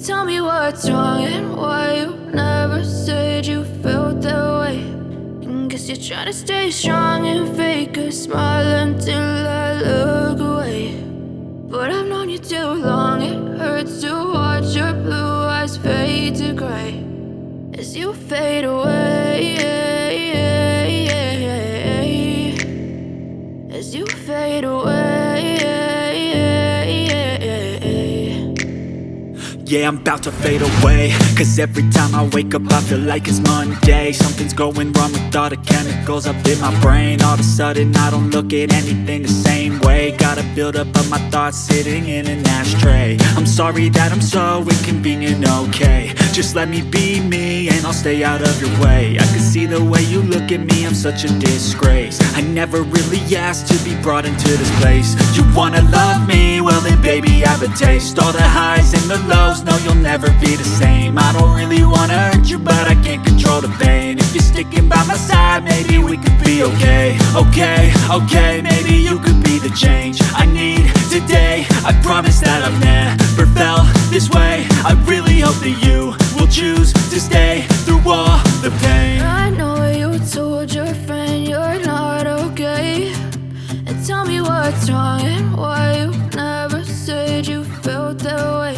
Tell me what's wrong and why you never said you felt that way. And guess you're trying to stay strong and fake a smile until I look away. But I've known you too long, it hurts to watch your blue eyes fade to gray as you fade away, as you fade away. Yeah, I'm about to fade away, cause every time I wake up I feel like it's Monday. Something's going wrong with all the chemicals up in my brain. All of a sudden I don't look at anything the same way. Gotta build up of my thoughts sitting in an ashtray. I'm sorry that I'm so inconvenient, okay. Just let me be me and I'll stay out of your way. I can see the way you look at me, I'm such a disgrace. I never really asked to be brought into this place. You wanna love me? Well then baby I have a taste. All the highs and the lows, no you'll never be the same. I don't really wanna hurt you but I can't control the pain. If you're sticking by my side maybe we could be okay. Okay, maybe you could be the change I need today. I promise that I've never felt this way. I really hope that you will choose to stay through all the pain. I know you told your friend you're not okay. And tell me what's wrong and why you never said you felt that way.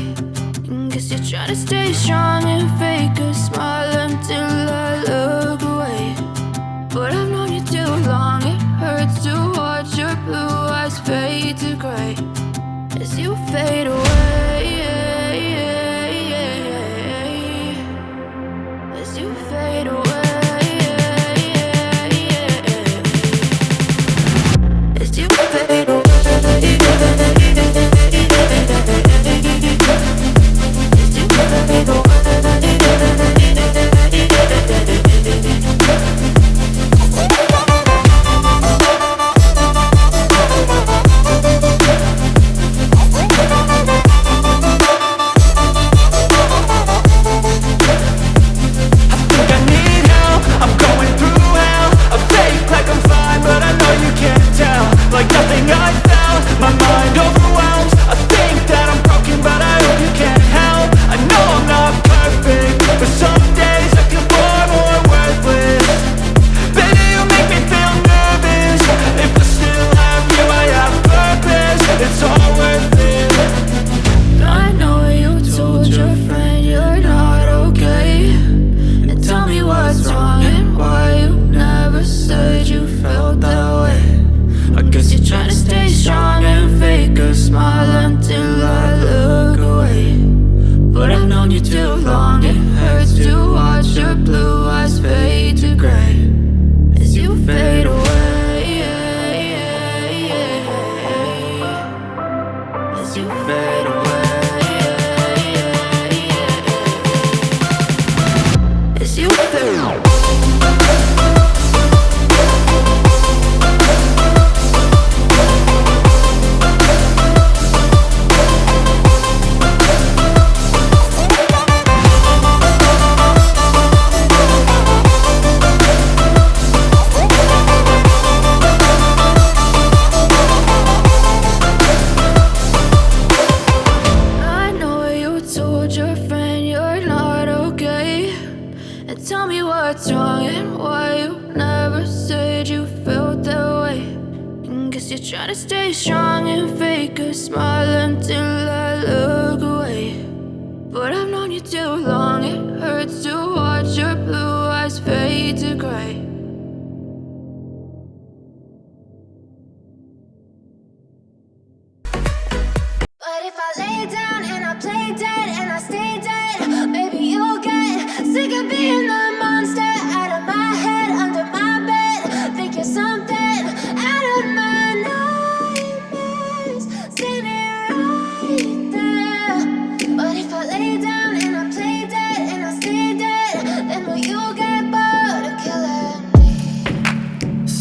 And guess you're trying to stay strong and fake a smile until I look away. But I've known you too long, it hurts to watch your blue eyes fade to gray as you fade away, as you fade away, as you fade away.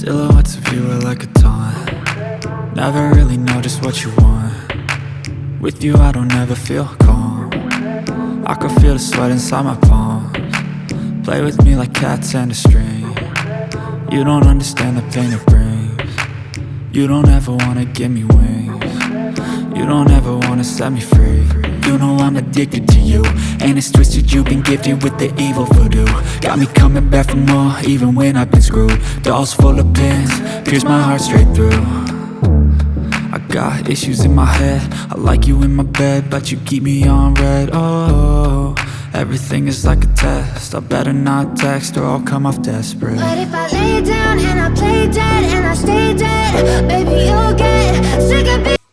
Silhouettes of you are like a taunt. Never really know just what you want. With you I don't ever feel calm. I can feel the sweat inside my palms. Play with me like cats and a string. You don't understand the pain it brings. You don't ever wanna give me wings. You don't ever wanna set me free. You know I'm the addicted to you. And it's twisted, you've been gifted with the evil voodoo. Got me coming back for more, even when I've been screwed. Dolls full of pins, pierce my heart straight through. I got issues in my head, I like you in my bed, but you keep me on red. Oh, everything is like a test, I better not text or I'll come off desperate. But if I lay down and I play dead and I stay dead, baby, you'll get sick of being